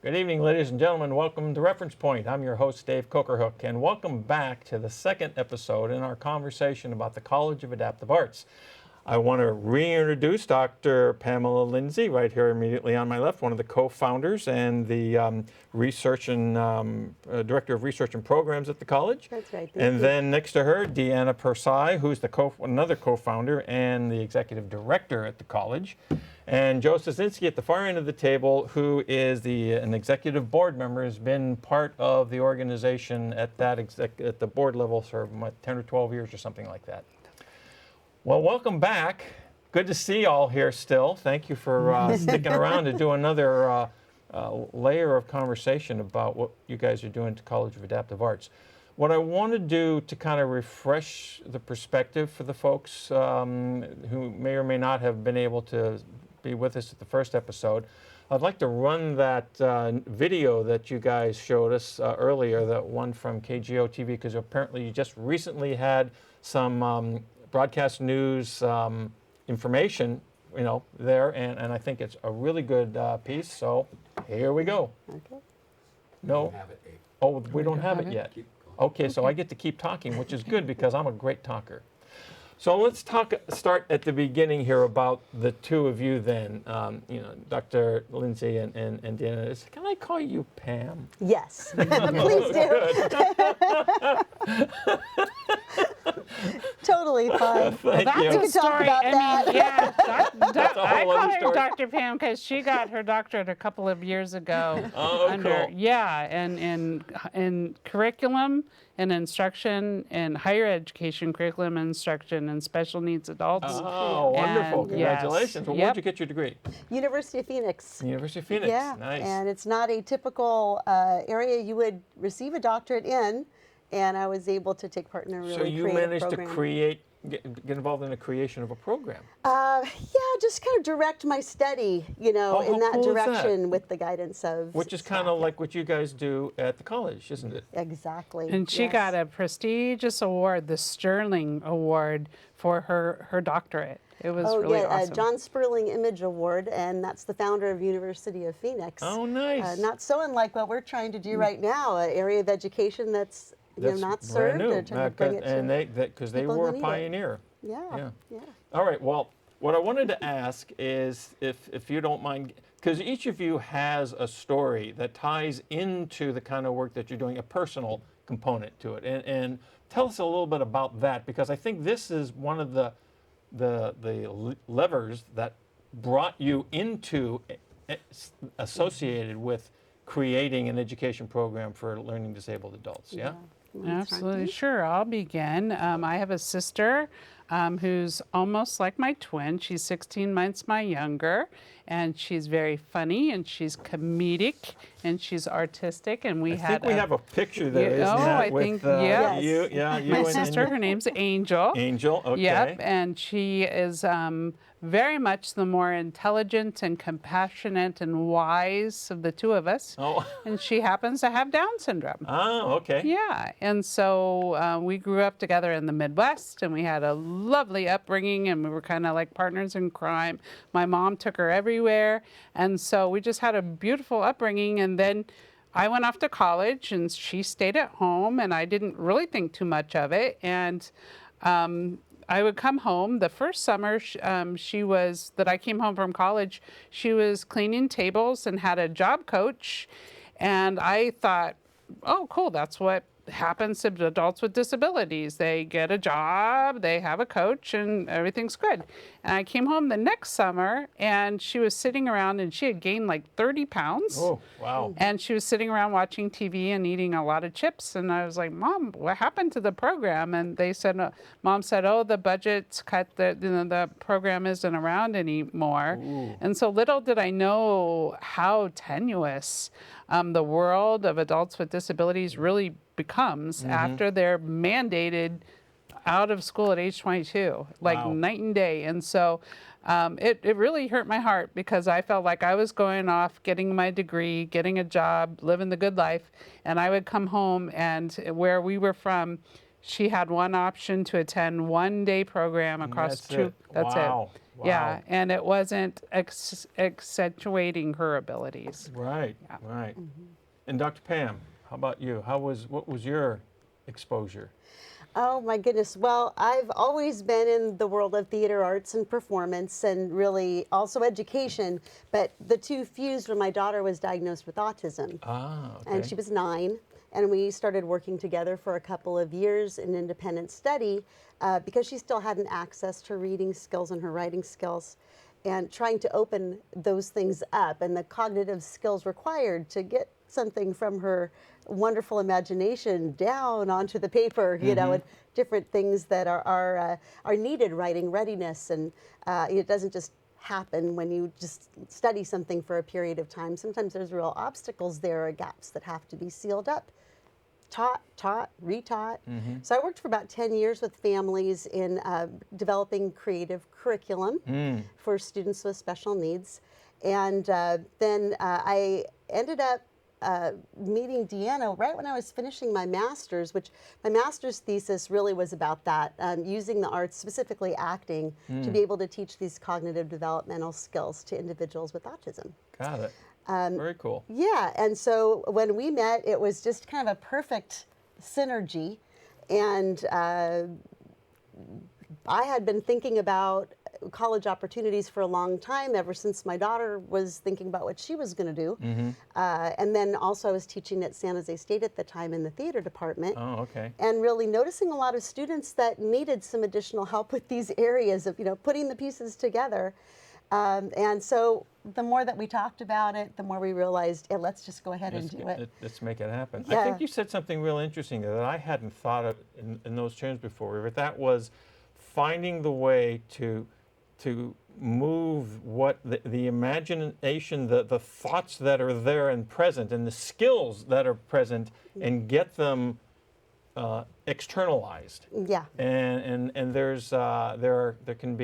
Good evening, ladies and gentlemen. Welcome to Reference Point. I'm your host, Dave Cokerhook, and welcome back to the second episode in our conversation about the College of Adaptive Arts. I want to reintroduce Dr. Pamela Lindsay right here immediately on my left, one of the co-founders and the research and director of research and programs at the college. That's right. And then next to her, Deanna Persai, who's another co-founder and the executive director at the college. And Joe Sosinski at the far end of the table, who is an executive board member, has been part of the organization at the board level for 10 or 12 years or something like that. Well, welcome back. Good to see you all here still. Thank you for sticking around to do another layer of conversation about what you guys are doing at the College of Adaptive Arts. What I want to do to kind of refresh the perspective for the folks who may or may not have been able to be with us at the first episode, I'd like to run that video that you guys showed us earlier, that one from KGO TV, because apparently you just recently had some broadcast news information, there, and I think it's a really good piece. So here we go. Okay. No. Oh, we don't have it yet. Okay, so I get to keep talking, which is good because I'm a great talker. So let's start at the beginning here about the two of you then, Dr. Lindsay and Deanna. Can I call you Pam? Yes, please do. Totally fine. Thank you. We can talk about that. Yeah, I call her story. Dr. Pam because she got her doctorate a couple of years ago. Cool. Yeah, and in curriculum and instruction and higher education curriculum and instruction and special needs adults. Oh, wonderful. And Congratulations. yes, Well, yep. where'd you get your degree? University of Phoenix. University of Phoenix. Yeah, Nice. and it's not a typical area you would receive a doctorate in, and I was able to take part in a really So you creative managed program. to get involved in the creation of a program. Yeah, just kind of direct my study, in how that cool is that? direction with the guidance of Which is kind staff. of like what you guys do at the college, isn't it? Exactly. And she yes. got a prestigious award, the Sterling Award, for her doctorate. It was really awesome. John Sperling Image Award, and that's the founder of University of Phoenix. Oh, nice. Not so unlike what we're trying to do right now, an area of education that's not served. brand new. They're trying to bring it And to because they people were who a need it. pioneer. Yeah. All right, well, what I wanted to ask is if you don't mind, because each of you has a story that ties into the kind of work that you're doing, a personal component to it. And tell us a little bit about that, because I think this is one of the levers that brought you into associated with creating an education program for learning disabled adults. Yeah? Absolutely. Sure, I'll begin. I have a sister who's almost like my twin. She's 16 months my younger, and she's very funny, and she's comedic, and she's artistic, and we I think we have a picture there, Yeah, isn't oh, that? I with, think, yes. you my and sister, her name's Angel. Angel, okay. Yep, and she is very much the more intelligent and compassionate and wise of the two of us. Oh. And she happens to have Down syndrome. Oh, okay. Yeah, and so we grew up together in the Midwest, and we had a lovely upbringing, and we were kind of like partners in crime. My mom took her everywhere, and so we just had a beautiful upbringing. And then I went off to college, and she stayed at home, and I didn't really think too much of it. And I would come home. The first summer that I came home from college, she was cleaning tables and had a job coach. And I thought, oh, cool, that's what happens to adults with disabilities. They get a job, they have a coach, and everything's good. And I came home the next summer, and she was sitting around, and she had gained like 30 pounds. Oh, wow. And she was sitting around watching TV and eating a lot of chips. And I was like, Mom, what happened to the program? And they said, Mom said, oh, the budget's cut, the program isn't around anymore. Ooh. And so little did I know how tenuous the world of adults with disabilities really becomes after they're mandated out of school at age 22, like Wow. night and day. And so it really hurt my heart because I felt like I was going off, getting my degree, getting a job, living the good life. And I would come home, and where we were from, she had one option to attend one day program across two. That's wow. it. Yeah, Wow. and it wasn't accentuating her abilities. Right, right. And Dr. Pam, how about you? What was your exposure? Oh my goodness. Well, I've always been in the world of theater arts and performance and really also education, but the two fused when my daughter was diagnosed with autism. Ah, okay. And she was 9, and we started working together for a couple of years in independent study because she still hadn't access to reading skills and her writing skills, and trying to open those things up and the cognitive skills required to get something from her wonderful imagination down onto the paper, you know, and different things that are needed, writing readiness, and it doesn't just happen when you just study something for a period of time. Sometimes there's real obstacles there or gaps that have to be sealed up. Taught, retaught. So I worked for about 10 years with families in developing creative curriculum for students with special needs. And then I ended up meeting Deanna right when I was finishing my master's, which my master's thesis really was about that, using the arts, specifically acting, to be able to teach these cognitive developmental skills to individuals with autism. Got it. Very cool. Yeah, and so when we met, it was just kind of a perfect synergy. And I had been thinking about college opportunities for a long time, ever since my daughter was thinking about what she was going to do. And then also I was teaching at San Jose State at the time in the theater department. Oh, okay. And really noticing a lot of students that needed some additional help with these areas of, you know, putting the pieces together. And so the more that we talked about it, the more we realized, yeah, let's just go ahead and do it. Let's make it happen. I Yeah. think you said something real interesting that I hadn't thought of in those terms before, but that was finding the way to move what the imagination, the thoughts that are there and present, and the skills that are present, and get them externalized. Yeah. And there can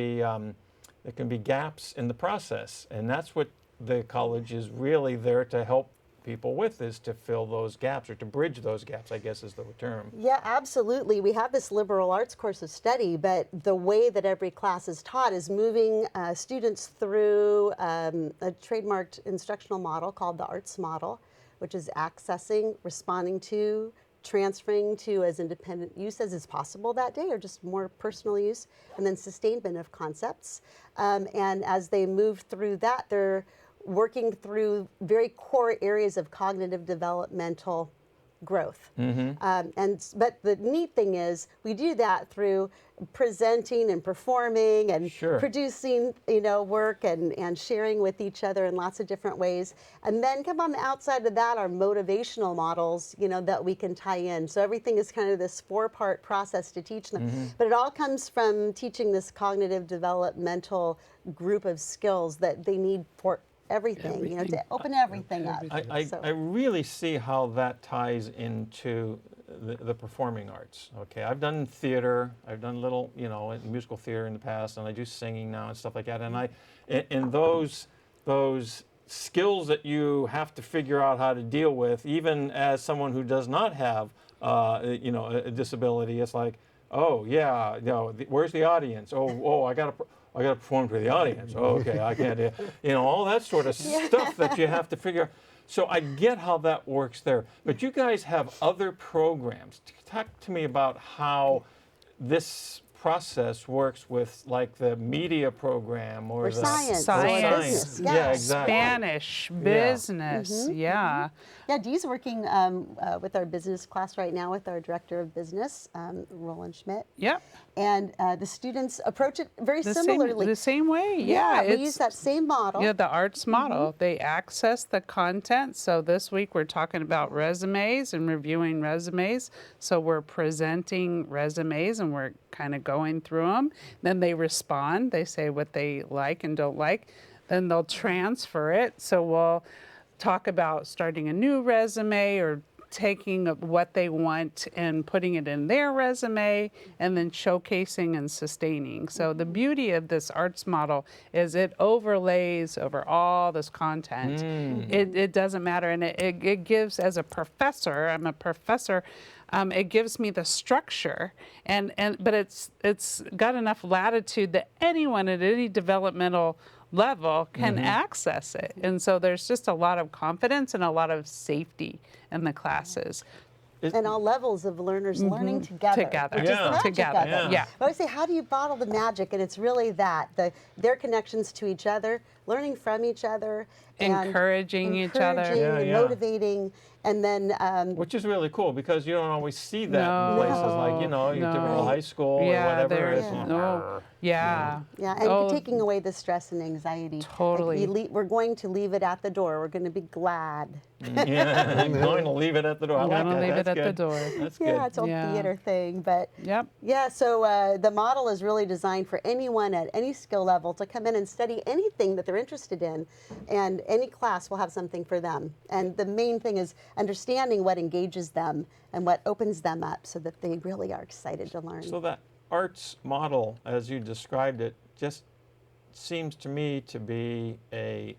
be gaps in the process, and that's what the college is really there to help people with, is to fill those gaps, or to bridge those gaps, I guess is the term. Yeah, absolutely. We have this liberal arts course of study, but the way that every class is taught is moving students through a trademarked instructional model called the ARTS model, which is accessing, responding to, transferring to as independent use as is possible that day, or just more personal use, and then sustainment of concepts. And as they move through that, they're working through very core areas of cognitive developmental growth. But the neat thing is, we do that through presenting and performing and Sure. producing, you know, work and sharing with each other in lots of different ways. And then come on the outside of that are motivational models, you know, that we can tie in. So everything is kind of this 4-part process to teach them. But it all comes from teaching this cognitive developmental group of skills that they need for everything, you know, to open everything up. I really see how that ties into the performing arts. Okay, I've done theater, I've done little, you know, musical theater in the past, and I do singing now and stuff like that. And those skills that you have to figure out how to deal with, even as someone who does not have, you know, a disability, it's like, oh yeah, you know, where's the audience? Oh, I got to perform to the audience. Oh, okay, I can't do, you know, all that sort of stuff that you have to figure. So I get how that works there. But you guys have other programs. Talk to me about how this process works with, like, the media program or the science. Science. Business. Yeah, exactly. Spanish, business, yeah. Yeah, Dee's working with our business class right now with our director of business, Roland Schmidt. Yep. And the students approach it very The similarly. same way, yeah. we use that same model. Yeah, the arts model. They access the content. So this week we're talking about resumes and reviewing resumes. So we're presenting resumes and we're kind of going through them. Then they respond. They say what they like and don't like. Then they'll transfer it. So we'll talk about starting a new resume or taking what they want and putting it in their resume and then showcasing and sustaining. So the beauty of this arts model is it overlays over all this content. It doesn't matter, and it gives, as a professor, I'm a professor, it gives me the structure, but it's got enough latitude that anyone at any developmental level can access it. And so there's just a lot of confidence and a lot of safety in the classes. And all levels of learners learning together. Together. Which is the Yeah. magic Together. of it. Yeah. I always say, how do you bottle the magic? And it's really that, their connections to each other, learning from each other, and Encouraging each other. encouraging Yeah, and yeah. motivating, and then Which is really cool because you don't always see that in places like, your typical No. high school Yeah, or whatever. there's It's no. Yeah. yeah, and Oh, taking away the stress and anxiety. Like, Totally. we're going to leave it at the door. We're going to be glad. yeah, I'm going to leave it at the door. I I'm like gonna that. leave That's it at the good. door. That's Yeah, good. it's a Yeah. theater thing, but Yep. yeah. So the model is really designed for anyone at any skill level to come in and study anything that they're interested in, and any class will have something for them. And the main thing is understanding what engages them and what opens them up, so that they really are excited to learn. So that arts model, as you described it, just seems to me to be an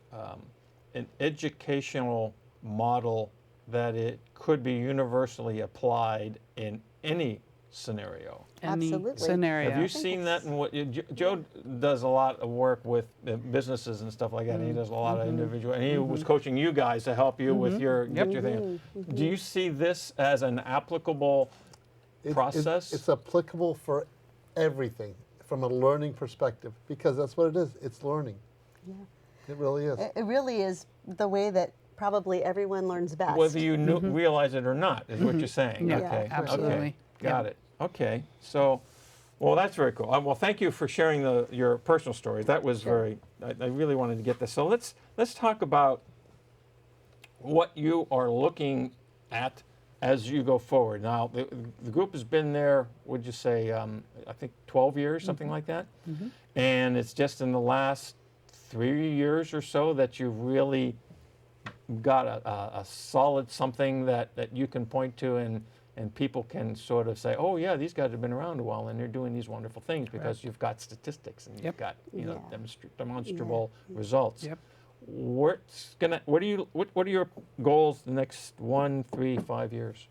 educational model that it could be universally applied in any scenario. Any Absolutely. scenario. Have you seen that in what Joe does a lot of work with businesses and stuff like that, and he does a lot of individual, and he was coaching you guys to help you with get your thing. Do you see this as an applicable process? It's applicable for everything from a learning perspective, because that's what it is. It's learning. Yeah. It really is. It really is the way that probably everyone learns best. Whether you realize it or not is what you're saying. Yeah, Okay. absolutely. Okay. Got it. Okay. So, well, that's very cool. Well, thank you for sharing your personal stories. That was Sure. I really wanted to get this. So let's talk about what you are looking at as you go forward. Now, the group has been there, would you say, I think 12 years, something like that? And it's just in the last 3 years or so that you've really got a solid something that you can point to, and people can sort of say, oh yeah, these guys have been around a while and they're doing these wonderful things because you've got statistics and you've Yep. got Yeah. demonstrable results. Yep. What are your goals the next 1, 3, 5 years?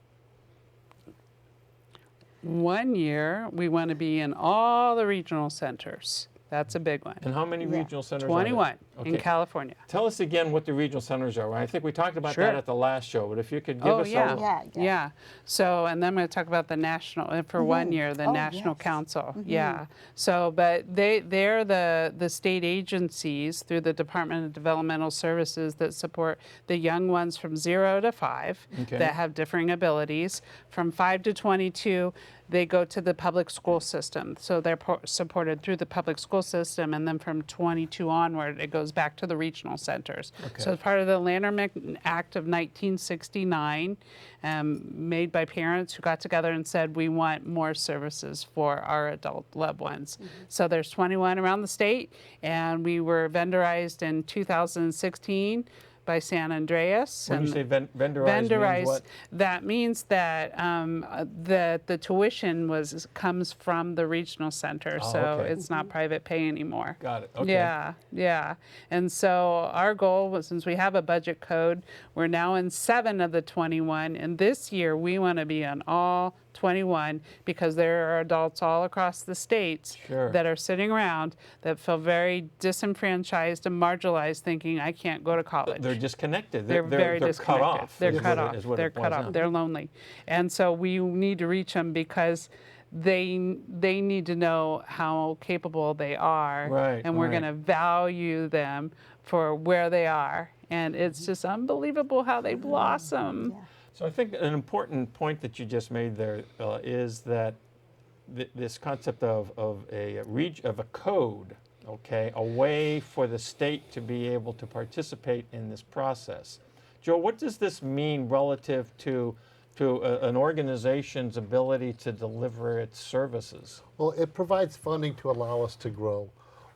1 year, we want to be in all the regional centers. That's a big one. And how many Yeah. regional centers are there? 21 in Okay. California. Tell us again what the regional centers are. I think we talked about Sure. that at the last show, but if you could give Oh, us yeah. a Yeah. So, and then I'm going to talk about the national, for 1 year, the Oh, National yes. Council. Yeah. So, but they're the state agencies through the Department of Developmental Services that support the young ones from 0 to 5 Okay. that have differing abilities. From 5 to 22, they go to the public school system. So they're supported through the public school system, and then from 22 onward, it goes back to the regional centers. Okay. So it's part of the Lanterman Act of 1969, made by parents who got together and said, we want more services for our adult loved ones. So there's 21 around the state, and we were vendorized in 2016 by San Andreas. when you say vendorized, means Vendorized, what? that means that the tuition comes from the regional center, Oh, so okay. it's not private pay anymore. Got it. Okay. Yeah. And so our goal was, since we have a budget code, we're now in 7 of the 21, and this year we want to be on all 21 because there are adults all across the states Sure. that are sitting around that feel very disenfranchised and marginalized, thinking, I can't go to college. They're disconnected. They're very cut disconnected. off. They're is cut what it- off. is what They're it cut boils off. down. They're lonely, and so we need to reach them because they need to know how capable they are, Right, and we're right. going to value them for where they are. And it's just unbelievable how they blossom. Yeah. So I think an important point that you just made there is that this concept of a code, okay, a way for the state to be able to participate in this process. Joe, what does this mean relative to an organization's ability to deliver its services? Well, it provides funding to allow us to grow.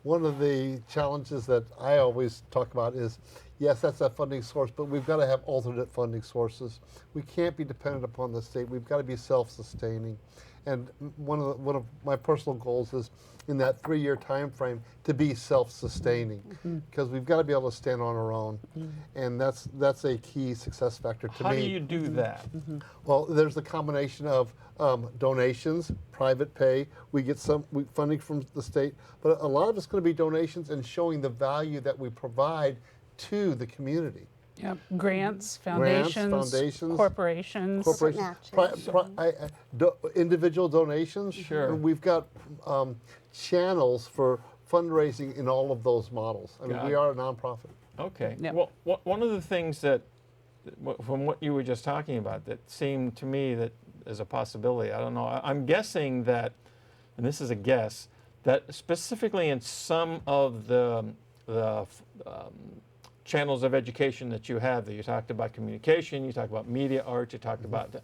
one of the challenges that I always talk about is, yes, that's a funding source, but we've got to have alternate funding sources. We can't be dependent upon the state. We've got to be self-sustaining. And one of my personal goals is in that 3-year time frame to be self-sustaining, because we've got to be able to stand on our own, and that's a key success factor to How me. do you do that? Well, there's a combination of donations, private pay. We get some funding from the state, but a lot of it's going to be donations and showing the value that we provide to the community. Yep. Grants, foundations, corporations. Matches. Individual donations. Sure. And we've got channels for fundraising in all of those models. I mean, Got we it. are a nonprofit. Okay. Yep. Well, one of the things that, from what you were just talking about, that seemed to me that is a possibility, I don't know, I'm guessing that, and this is a guess, that specifically in some of the channels of education that you have, that you talked about communication, you talked about media arts, you talked about,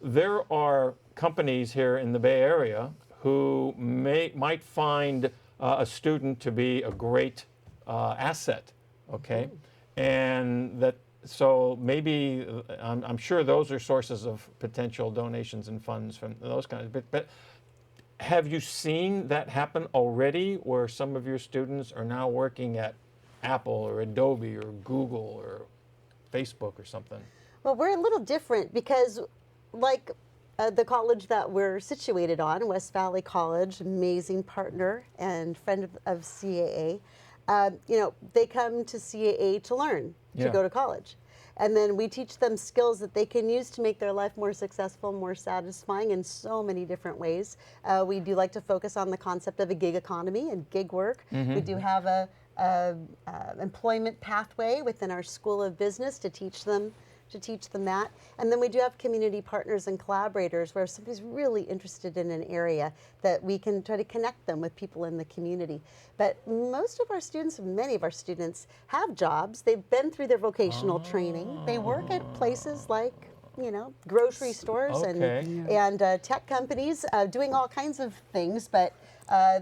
there are companies here in the Bay Area who might find a student to be a great asset, okay? And that, so maybe, I'm sure those are sources of potential donations and funds from those kinds, but have you seen that happen already, where some of your students are now working at Apple or Adobe or Google or Facebook or something? Well, we're a little different because, like the college that we're situated on, West Valley College, amazing partner and friend of CAA, they come to CAA to learn, to Yeah. go to college. And then we teach them skills that they can use to make their life more successful, more satisfying in so many different ways. We do like to focus on the concept of a gig economy and gig work. We do have a employment pathway within our School of Business to teach them that. And then we do have community partners and collaborators where if somebody's really interested in an area, that we can try to connect them with people in the community. But most of our students, many of our students, have jobs. They've been through their vocational training. They work at places like, grocery stores Okay. and tech companies, doing all kinds of things, but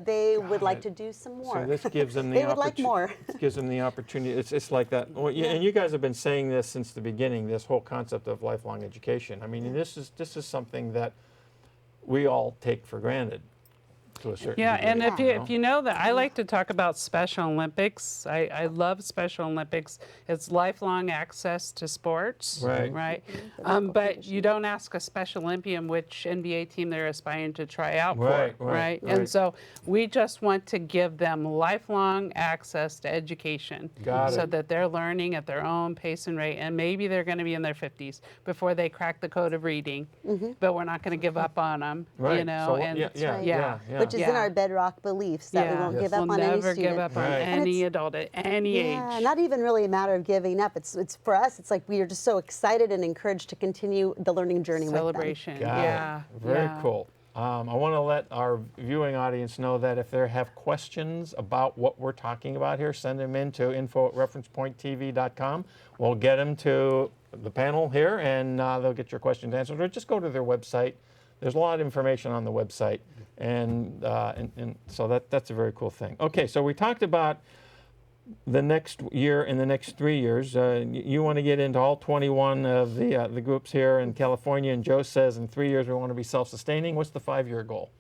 they would like to do some more. So this gives them the They would like more. It gives them the opportunity. It's like that. Well, and you guys have been saying this since the beginning. This whole concept of lifelong education. I mean, this is something that we all take for granted to a certain Yeah, degree. and if Yeah. you know that, I like to talk about Special Olympics. I love Special Olympics. It's lifelong access to sports, Right. right? But you don't ask a Special Olympian which NBA team they're aspiring to try out Right, for, right, right? right. And so we just want to give them lifelong access to education, Got so it. that they're learning at their own pace and rate. And maybe they're going to be in their 50s before they crack the code of reading, but we're not going to give up on them, Right. you know. So, and yeah. Which is in Yeah. our bedrock beliefs that we won't Yes. give up we'll on any never student. give up on Right. And any it's- adult at any Yeah, age. not even really a matter of giving up. It's for us. It's like we are just so excited and encouraged to continue the learning journey Celebration. Got Yeah. it. Very yeah. cool. I want to let our viewing audience know that if they have questions about what we're talking about here, send them in to info@referencepointtv.com. We'll get them to the panel here, and they'll get your questions answered. Or just go to their website. There's a lot of information on the website, and so that's a very cool thing. Okay, so we talked about the next year and the next 3 years. You want to get into all 21 of the groups here in California, and Joe says in 3 years we want to be self-sustaining. What's the 5-year goal?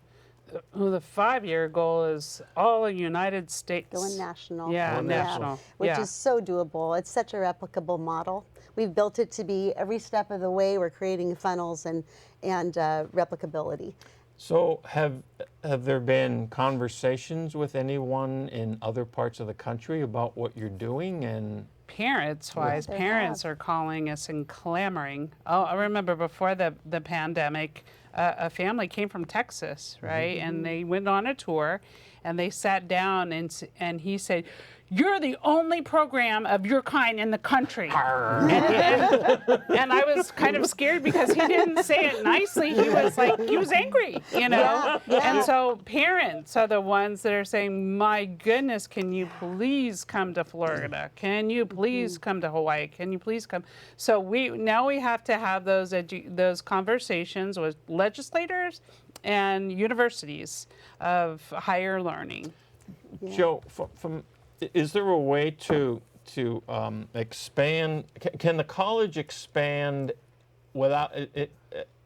Well, the 5-year goal is all United States. Going national. Yeah, Going national. Which yeah. is so doable. It's such a replicable model. We've built it to be every step of the way. We're creating funnels and replicability. So have there been conversations with anyone in other parts of the country about what you're doing? And Parents-wise, They parents have. are calling us and clamoring. Oh, I remember before the pandemic, a family came from Texas, right? And they went on a tour, and they sat down, and he said, "You're the only program of your kind in the country." And I was kind of scared because he didn't say it nicely. He was angry, you know? Yeah. And so parents are the ones that are saying, "My goodness, can you please come to Florida? Can you please come to Hawaii? Can you please come?" So now we have to have those conversations with legislators and universities of higher learning. Joe, is there a way to expand? Can the college expand without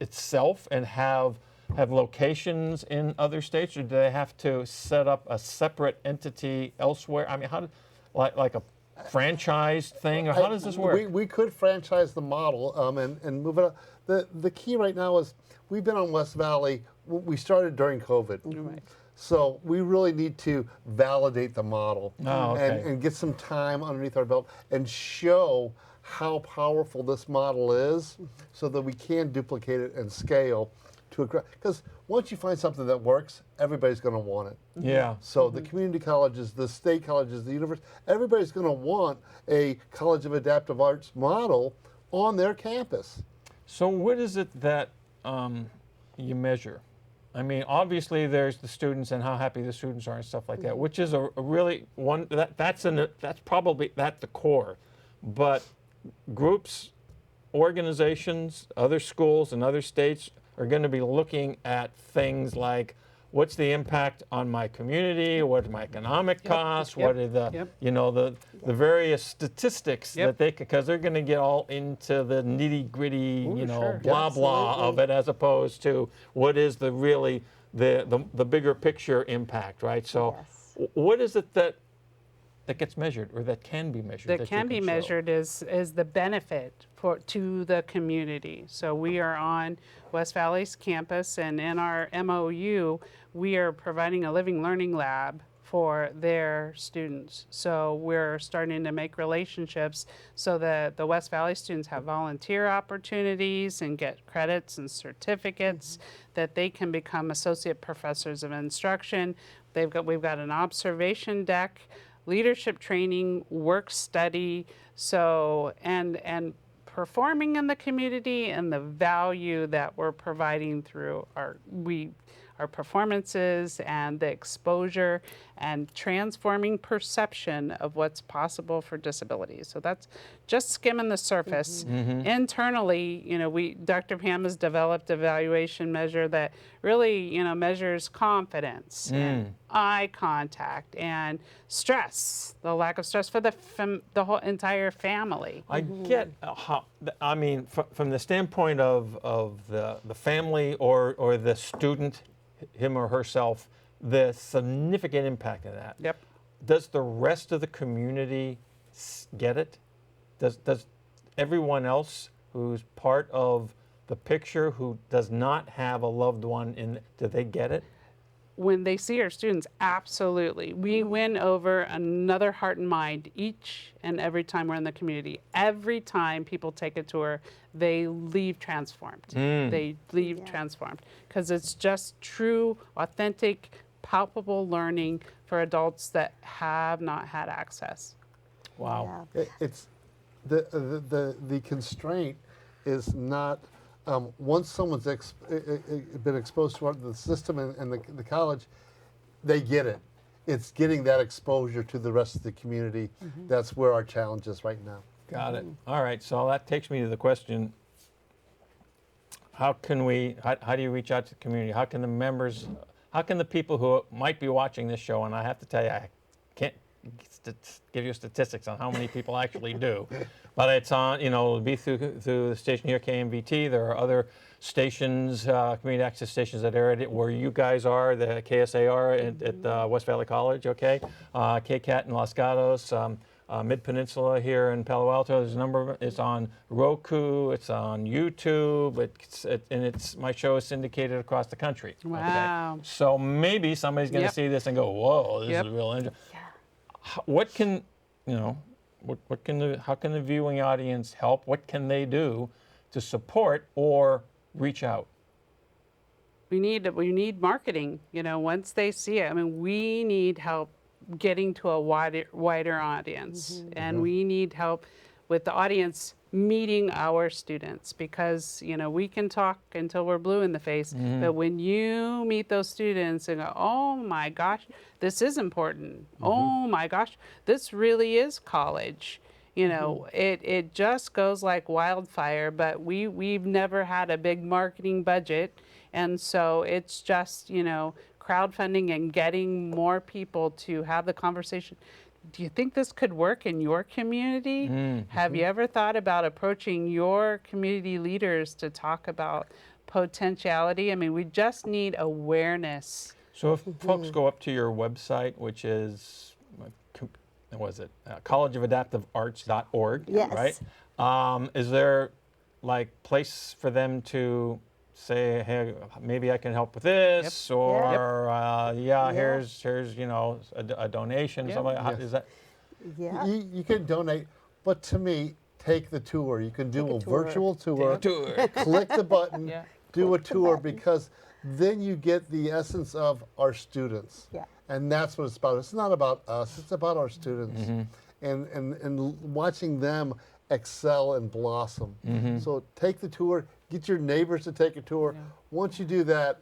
itself and have locations in other states, or do they have to set up a separate entity elsewhere? I mean, like a franchise thing, or how does this work? We could franchise the model and move it up. The key right now is we've been on West Valley. We started during COVID. Right. So we really need to validate the model and get some time underneath our belt and show how powerful this model is so that we can duplicate it and scale to a, because once you find something that works, everybody's going to want it. Yeah. So the community colleges, the state colleges, the university, everybody's going to want a College of Adaptive Arts model on their campus. So what is it that you measure? I mean, obviously there's the students and how happy the students are and stuff like that, which is a really one that's probably the core. But groups, organizations, other schools and other states are going to be looking at things like, what's the impact on my community? What are my economic costs? What are the the various statistics that they, because they're going to get all into the nitty gritty, blah blah of it, as opposed to what is the really the bigger picture impact, right? So, what is it that gets measured, or that can be measured? That can be measured is the benefit to the community. So we are on West Valley's campus, and in our MOU, we are providing a living learning lab for their students. So we're starting to make relationships so that the West Valley students have volunteer opportunities and get credits and certificates, that they can become associate professors of instruction. We've got an observation deck, leadership training, work study, so and performing in the community, and the value that we're providing through our performances and the exposure and transforming perception of what's possible for disabilities. So that's just skimming the surface. Internally, Dr. Pam has developed an evaluation measure that really, measures confidence and eye contact and stress, the lack of stress for the whole entire family. I get how, I mean, from the standpoint of the family or the student, him or herself, the significant impact of that. Yep. Does the rest of the community get it? Does everyone else who's part of the picture, who does not have a loved one do they get it? When they see our students, absolutely. We win over another heart and mind each and every time we're in the community. Every time people take a tour, they leave transformed. They leave transformed, because it's just true, authentic, palpable learning for adults that have not had access. Wow. It's the constraint is not once someone's been exposed to the system and the college, they get it. It's getting that exposure to the rest of the community. That's where our challenge is right now. Got it. All right. So that takes me to the question: how do you reach out to the community? How can the members? How can the people who might be watching this show? And I have to tell you, I can't give you statistics on how many people actually do, but it's on, it'll be through the station here, KMVT. There are other stations, community access stations that air it where you guys are, the KSAR at West Valley College, okay? KCAT in Los Gatos, Mid-Peninsula here in Palo Alto. There's a number of them. It's on Roku, it's on YouTube, my show is syndicated across the country. Wow. Okay? So maybe somebody's going to see this and go, whoa, this is real interesting. What can, how can the viewing audience help? What can they do to support or reach out? We need marketing. Once they see it, we need help getting to a wider audience, and we need help with the audience meeting our students, because we can talk until we're blue in the face, but when you meet those students and go, oh my gosh, this is important, oh my gosh, this really is college, it just goes like wildfire. But we've never had a big marketing budget, and so it's just crowdfunding and getting more people to have the conversation. Do you think this could work in your community? Have you ever thought about approaching your community leaders to talk about potentiality? I mean, we just need awareness. So if folks go up to your website, which is, what is it, collegeofadaptivearts.org, Yes. right? Is there like place for them to say, hey, maybe I can help with this, Yep. or Yeah. here's you know a donation, Yep. something like that. Yes. Is that? Yeah. You can donate, but to me, take the tour. You can do Take a a tour. virtual tour. Tour. Click the button, Yeah. do a Click the tour, button. because then you get the essence of our students. Yeah. And that's what it's about. It's not about us, it's about our students. And watching them excel and blossom. So take the tour, get your neighbors to take a tour. Once you do that,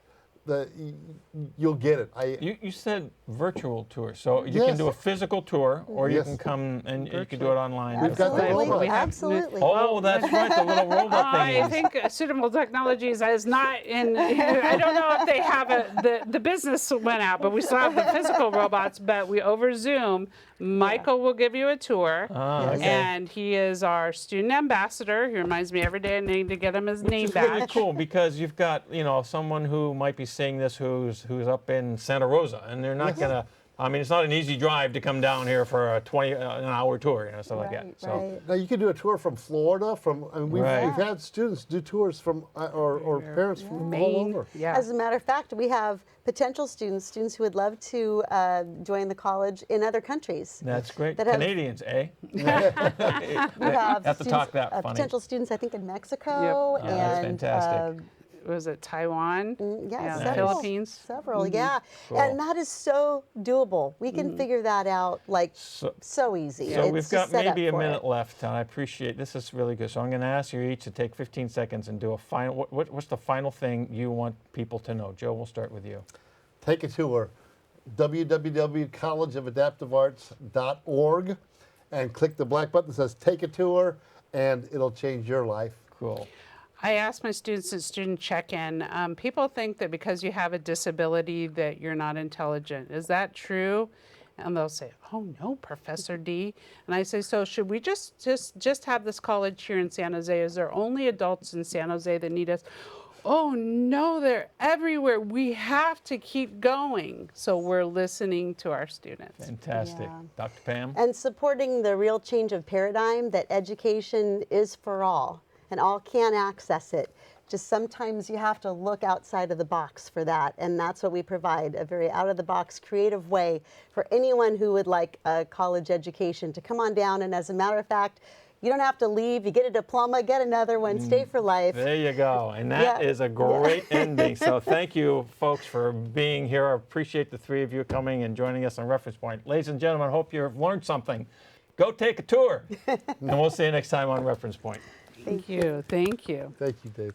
you'll get it. You said virtual tour, so you can Yes. do a physical tour, or you Yes. can come and you can do it online. We've got the Absolutely. robot. Absolutely. Oh, that's right, the little robot I thingies. think Suitable Technologies is not in. I don't know if they have the business went out, but we still have the physical robots. But we over Zoom. Michael will give you a tour, Okay. and he is our student ambassador. He reminds me every day I need to get him his name It's really badge. cool because you've got someone who might be seeing this who's up in Santa Rosa, and they're not gonna. I mean, it's not an easy drive to come down here for a an hour tour, stuff like that. Right, So right. Now you can do a tour from Florida. We've Right. had students do tours from or parents from all Maine, over. yeah. As a matter of fact, we have potential students who would love to join the college in other countries. that's great. That have- Canadians, eh? We have, Have to talk that funny. potential students, I think, in Mexico Yep. Oh, that's and fantastic. Was it Taiwan? yeah, the several, Philippines. several, yeah, Cool. and that is so doable. We can figure that out like so easy. So It's we've just got set up maybe a for minute it. left, and I appreciate this is really good. So I'm going to ask you each to take 15 seconds and do a final. What's the final thing you want people to know? Joe, we'll start with you. Take a tour, www.collegeofadaptivearts.org, and click the black button that says Take a Tour, and it'll change your life. Cool. I ask my students at student check-in, people think that because you have a disability that you're not intelligent. Is that true? And they'll say, oh no, Professor D. And I say, so should we just have this college here in San Jose? Is there only adults in San Jose that need us? Oh no, they're everywhere. We have to keep going. So we're listening to our students. Fantastic. Yeah. Dr. Pam? And supporting the real change of paradigm that education is for all and all can access it. Just sometimes you have to look outside of the box for that, and that's what we provide, a very out-of-the-box creative way for anyone who would like a college education to come on down. And as a matter of fact, you don't have to leave. You get a diploma, get another one, stay for life. There you go. And that Yeah. is a great ending. So thank you, folks, for being here. I appreciate the three of you coming and joining us on Reference Point. Ladies and gentlemen, I hope you've learned something. Go take a tour. And we'll see you next time on Reference Point. Thank you. Thank you. Thank you, Dave.